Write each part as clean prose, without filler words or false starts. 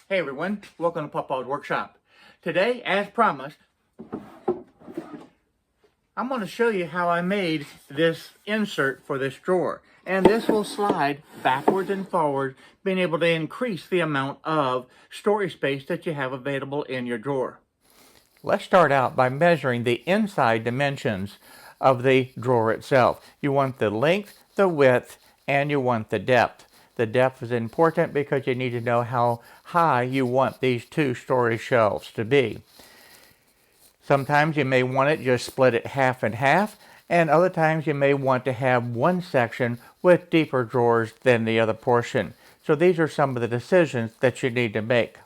Hey everyone, welcome to Papa's Workshop. Today, as promised, I'm going to show you how I made this insert for this drawer. And this will slide backwards and forward, being able to increase the amount of storage space that you have available in your drawer. Let's start out by measuring the inside dimensions of the drawer itself. You want the length, the width, and you want the depth. The depth is important because you need to know how high you want these two storage shelves to be. Sometimes you may want it just split it half and half, and other times you may want to have one section with deeper drawers than the other portion. So these are some of the decisions that you need to make.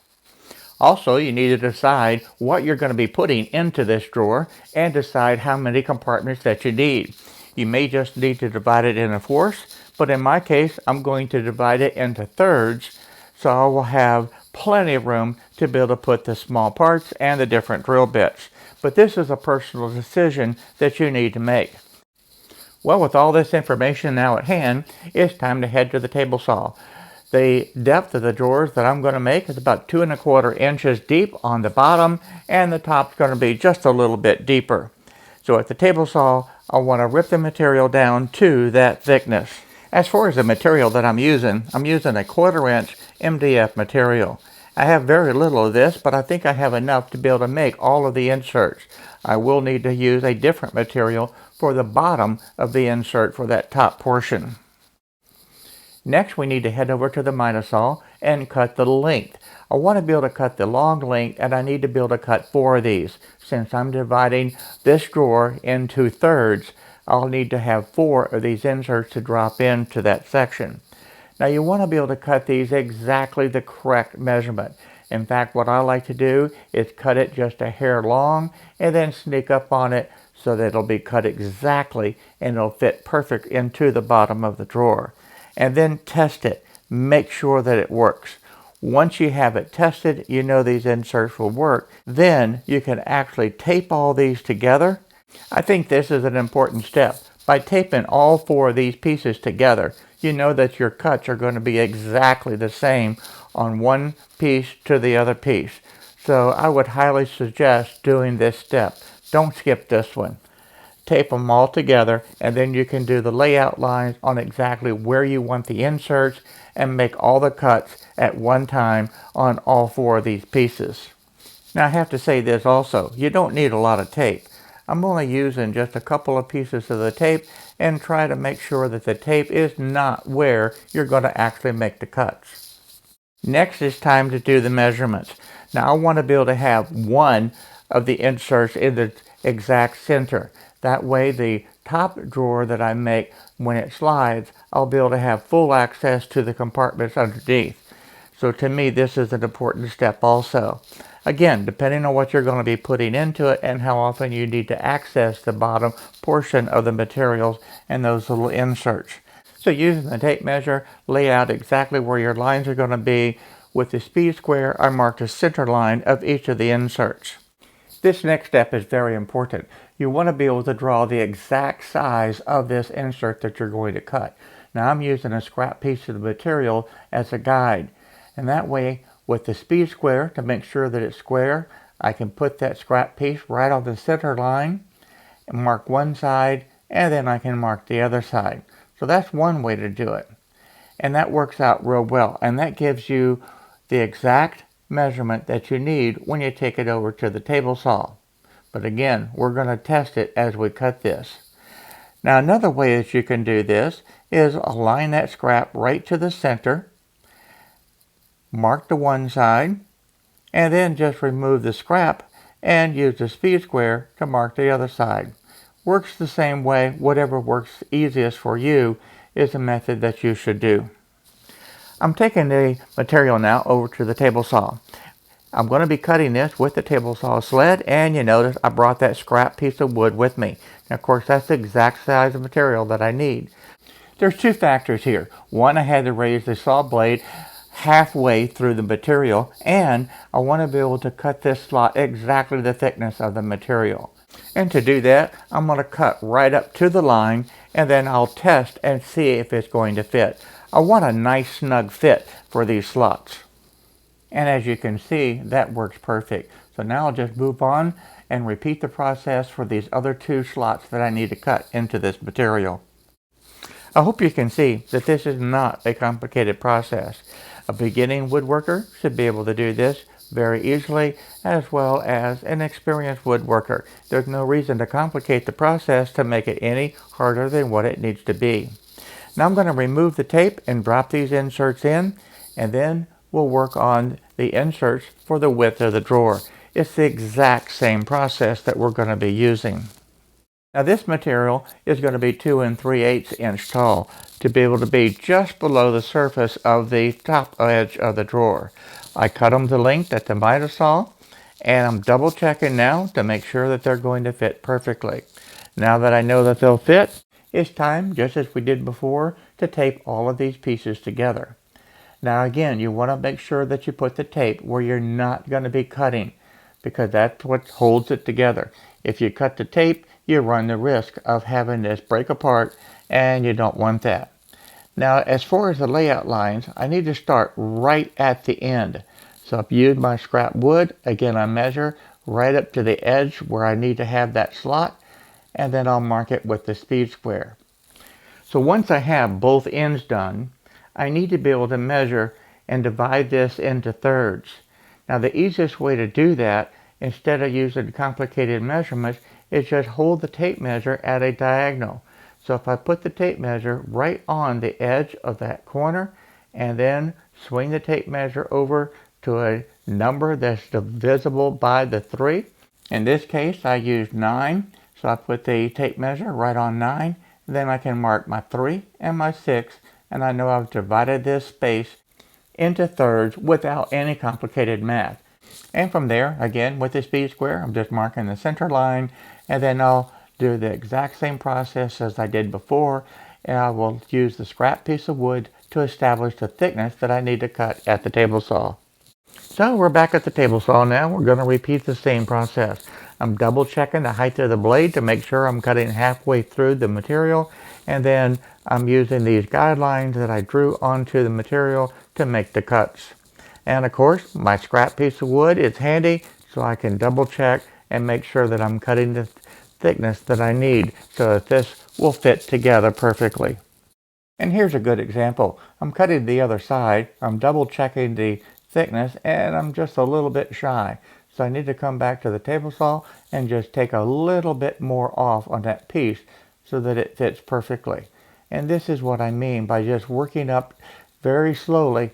Also, you need to decide what you're going to be putting into this drawer and decide how many compartments that you need. You may just need to divide it into fourths, but in my case, I'm going to divide it into thirds, so I will have plenty of room to be able to put the small parts and the different drill bits. But this is a personal decision that you need to make. Well, with all this information now at hand, it's time to head to the table saw. The depth of the drawers that I'm going to make is about 2 1/4 inches deep on the bottom, and the top's going to be just a little bit deeper. So at the table saw, I want to rip the material down to that thickness. As far as the material that I'm using a 1/4 inch MDF material. I have very little of this, but I think I have enough to be able to make all of the inserts. I will need to use a different material for the bottom of the insert for that top portion. Next, we need to head over to the miter saw and cut the length. I want to be able to cut the long length, and I need to be able to cut 4 of these. Since I'm dividing this drawer into thirds, I'll need to have 4 of these inserts to drop into that section. Now you want to be able to cut these exactly the correct measurement. In fact, what I like to do is cut it just a hair long and then sneak up on it so that it'll be cut exactly and it'll fit perfect into the bottom of the drawer. And then test it. Make sure that it works. Once you have it tested, you know these inserts will work. Then you can actually tape all these together. I think this is an important step. By taping all 4 of these pieces together, you know that your cuts are going to be exactly the same on one piece to the other piece. So I would highly suggest doing this step. Don't skip this one. Tape them all together, and then you can do the layout lines on exactly where you want the inserts and make all the cuts at one time on all 4 of these pieces. Now I have to say this also, you don't need a lot of tape. I'm only using just a couple of pieces of the tape and try to make sure that the tape is not where you're going to actually make the cuts. Next, it's time to do the measurements. Now I want to be able to have one of the inserts in the exact center. That way the top drawer that I make, when it slides, I'll be able to have full access to the compartments underneath. So to me, this is an important step also. Again, depending on what you're going to be putting into it and how often you need to access the bottom portion of the materials and those little inserts. So using the tape measure, lay out exactly where your lines are going to be. With the speed square, I marked the center line of each of the inserts. This next step is very important. You want to be able to draw the exact size of this insert that you're going to cut. Now I'm using a scrap piece of the material as a guide. And that way, with the speed square, to make sure that it's square, I can put that scrap piece right on the center line and mark one side, and then I can mark the other side. So that's one way to do it. And that works out real well. And that gives you the exact measurement that you need when you take it over to the table saw. But again, we're going to test it as we cut this. Now another way that you can do this is align that scrap right to the center, mark the one side, and then just remove the scrap and use the speed square to mark the other side. Works the same way. Whatever works easiest for you is the method that you should do. I'm taking the material now over to the table saw. I'm going to be cutting this with the table saw sled, and you notice I brought that scrap piece of wood with me. Now, of course, that's the exact size of material that I need. There's 2 factors here. One, I had to raise the saw blade halfway through the material, and I want to be able to cut this slot exactly the thickness of the material. And to do that, I'm going to cut right up to the line, and then I'll test and see if it's going to fit. I want a nice snug fit for these slots. And as you can see, that works perfect. So now I'll just move on and repeat the process for these other 2 slots that I need to cut into this material. I hope you can see that this is not a complicated process. A beginning woodworker should be able to do this very easily, as well as an experienced woodworker. There's no reason to complicate the process to make it any harder than what it needs to be. Now I'm going to remove the tape and drop these inserts in, and then we'll work on the inserts for the width of the drawer. It's the exact same process that we're going to be using. Now this material is going to be 2 3/8 inch tall to be able to be just below the surface of the top edge of the drawer. I cut them to length at the miter saw, and I'm double checking now to make sure that they're going to fit perfectly. Now that I know that they'll fit, it's time, just as we did before, to tape all of these pieces together. Now again, you want to make sure that you put the tape where you're not going to be cutting, because that's what holds it together. If you cut the tape, you run the risk of having this break apart, and you don't want that. Now, as far as the layout lines, I need to start right at the end. So I've used my scrap wood. Again, I measure right up to the edge where I need to have that slot, and then I'll mark it with the speed square. So once I have both ends done, I need to be able to measure and divide this into thirds. Now the easiest way to do that, instead of using complicated measurements, is just hold the tape measure at a diagonal. So if I put the tape measure right on the edge of that corner, and then swing the tape measure over to a number that's divisible by the 3. In this case, I used 9, so I put the tape measure right on 9. Then I can mark my 3 and my 6, and I know I've divided this space into thirds without any complicated math. And from there, again, with the speed square, I'm just marking the center line, and then I'll do the exact same process as I did before, and I will use the scrap piece of wood to establish the thickness that I need to cut at the table saw. So we're back at the table saw now. We're going to repeat the same process. I'm double checking the height of the blade to make sure I'm cutting halfway through the material, and then I'm using these guidelines that I drew onto the material to make the cuts. And of course, my scrap piece of wood is handy, so I can double check and make sure that I'm cutting the thickness that I need so that this will fit together perfectly. And here's a good example. I'm cutting the other side, I'm double checking the thickness, and I'm just a little bit shy. So I need to come back to the table saw and just take a little bit more off on that piece so that it fits perfectly. And this is what I mean by just working up very slowly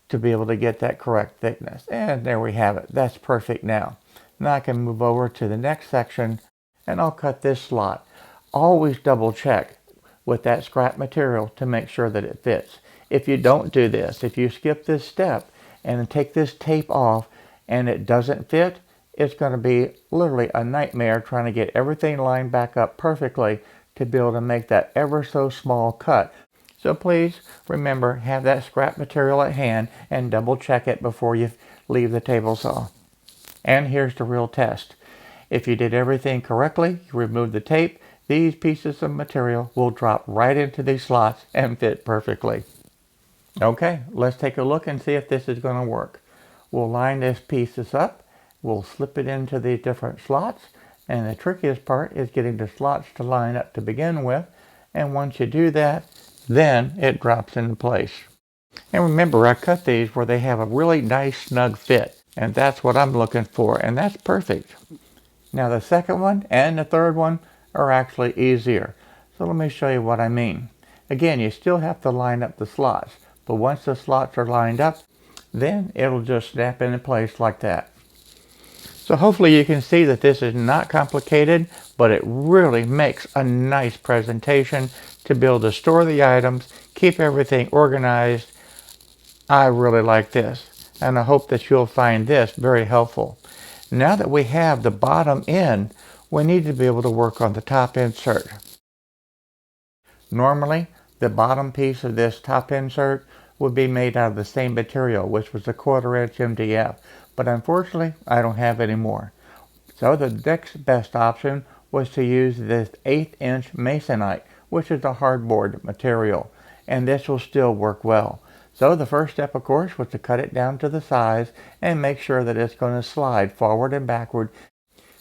to be able to get that correct thickness. And there we have it. That's perfect now. Now I can move over to the next section, and I'll cut this slot. Always double check with that scrap material to make sure that it fits. If you don't do this, if you skip this step and take this tape off and it doesn't fit, it's going to be literally a nightmare trying to get everything lined back up perfectly to be able to make that ever so small cut. So please remember, have that scrap material at hand and double check it before you leave the table saw. And here's the real test. If you did everything correctly, you remove the tape, these pieces of material will drop right into these slots and fit perfectly. Okay, let's take a look and see if this is going to work. We'll line this pieces up, we'll slip it into the different slots, and the trickiest part is getting the slots to line up to begin with, and once you do that, then it drops into place. And remember, I cut these where they have a really nice snug fit, and that's what I'm looking for, and that's perfect. Now the second one and the third one are actually easier. So let me show you what I mean. Again, you still have to line up the slots, but once the slots are lined up, then it'll just snap into place like that. So hopefully you can see that this is not complicated, but it really makes a nice presentation to be able to store the items, keep everything organized. I really like this, and I hope that you'll find this very helpful. Now that we have the bottom end, we need to be able to work on the top insert. Normally, the bottom piece of this top insert would be made out of the same material, which was a 1/4 inch MDF, but unfortunately, I don't have any more. So the next best option was to use this 1/8 inch masonite, which is a hardboard material, and this will still work well. So the first step, of course, was to cut it down to the size and make sure that it's going to slide forward and backward.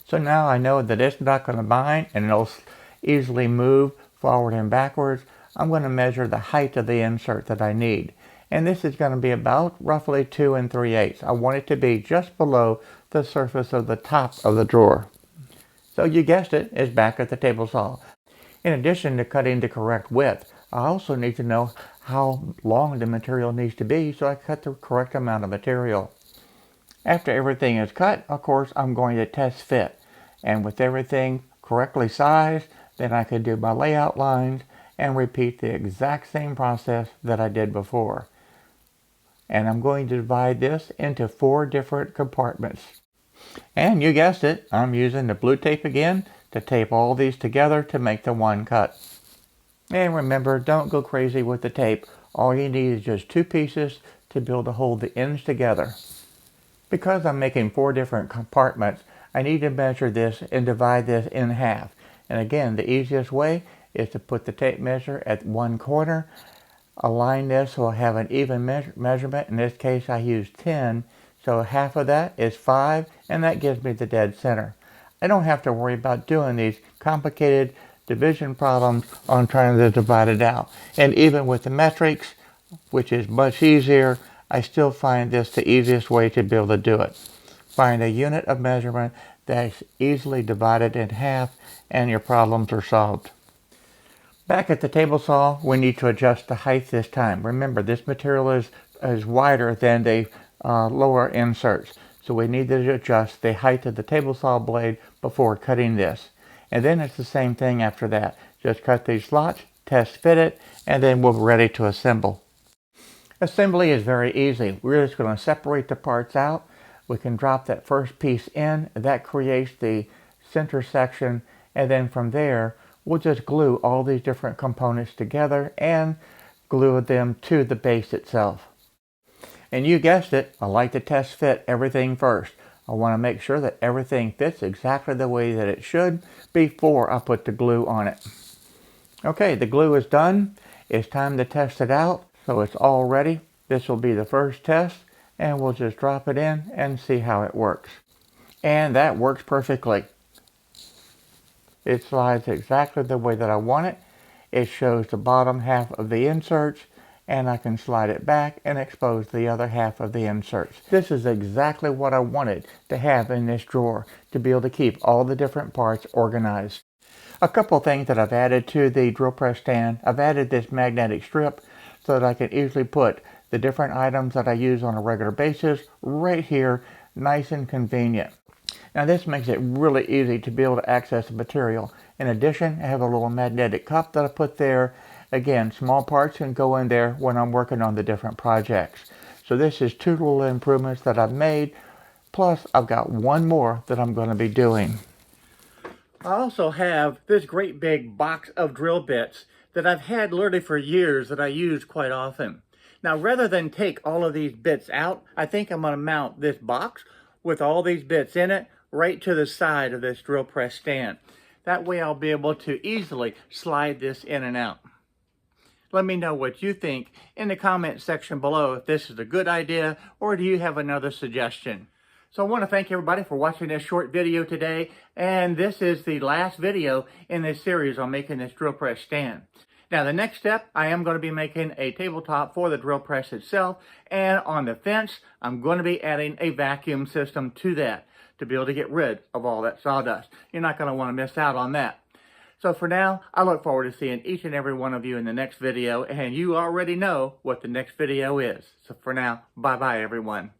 So now I know that it's not going to bind and it'll easily move forward and backwards. I'm going to measure the height of the insert that I need. And this is going to be about roughly 2 3/8. I want it to be just below the surface of the top of the drawer. So you guessed it, it's back at the table saw. In addition to cutting the correct width, I also need to know how long the material needs to be, so I cut the correct amount of material. After everything is cut, of course, I'm going to test fit. And with everything correctly sized, then I can do my layout lines and repeat the exact same process that I did before. And I'm going to divide this into 4 different compartments. And you guessed it, I'm using the blue tape again to tape all these together to make the one cut. And remember, don't go crazy with the tape. All you need is just 2 pieces to be able to hold the ends together. Because I'm making 4 different compartments, I need to measure this and divide this in half. And again, the easiest way is to put the tape measure at one corner, align this so I have an even measurement. In this case, I use 10, so half of that is 5, and that gives me the dead center. I don't have to worry about doing these complicated division problems on trying to divide it out. And even with the metrics, which is much easier, I still find this the easiest way to be able to do it. Find a unit of measurement that's easily divided in half and your problems are solved. Back at the table saw, we need to adjust the height this time. Remember, this material is wider than the lower inserts. So we need to adjust the height of the table saw blade before cutting this. And then it's the same thing after that. Just cut these slots, test fit it, and then we're ready to assemble. Assembly is very easy. We're just going to separate the parts out. We can drop that first piece in. That creates the center section. And then from there, we'll just glue all these different components together and glue them to the base itself. And you guessed it, I like to test fit everything first. I want to make sure that everything fits exactly the way that it should before I put the glue on it. Okay, the glue is done. It's time to test it out. So it's all ready. This will be the first test, and we'll just drop it in and see how it works. And that works perfectly. It slides exactly the way that I want it. It shows the bottom half of the inserts, and I can slide it back and expose the other half of the inserts. This is exactly what I wanted to have in this drawer, to be able to keep all the different parts organized. A couple things that I've added to the drill press stand. I've added this magnetic strip so that I can easily put the different items that I use on a regular basis right here, nice and convenient. Now this makes it really easy to be able to access the material. In addition, I have a little magnetic cup that I put there. Again, small parts can go in there when I'm working on the different projects. So this is 2 little improvements that I've made, plus I've got 1 more that I'm going to be doing. I also have this great big box of drill bits that I've had literally for years that I use quite often. Now, rather than take all of these bits out, I think I'm going to mount this box with all these bits in it right to the side of this drill press stand. That way I'll be able to easily slide this in and out. Let me know what you think in the comment section below, if this is a good idea or do you have another suggestion. So I want to thank everybody for watching this short video today, and this is the last video in this series on making this drill press stand. Now the next step, I am going to be making a tabletop for the drill press itself, and on the fence, I'm going to be adding a vacuum system to that to be able to get rid of all that sawdust. You're not going to want to miss out on that. So for now, I look forward to seeing each and every one of you in the next video, and you already know what the next video is. So for now, bye-bye everyone.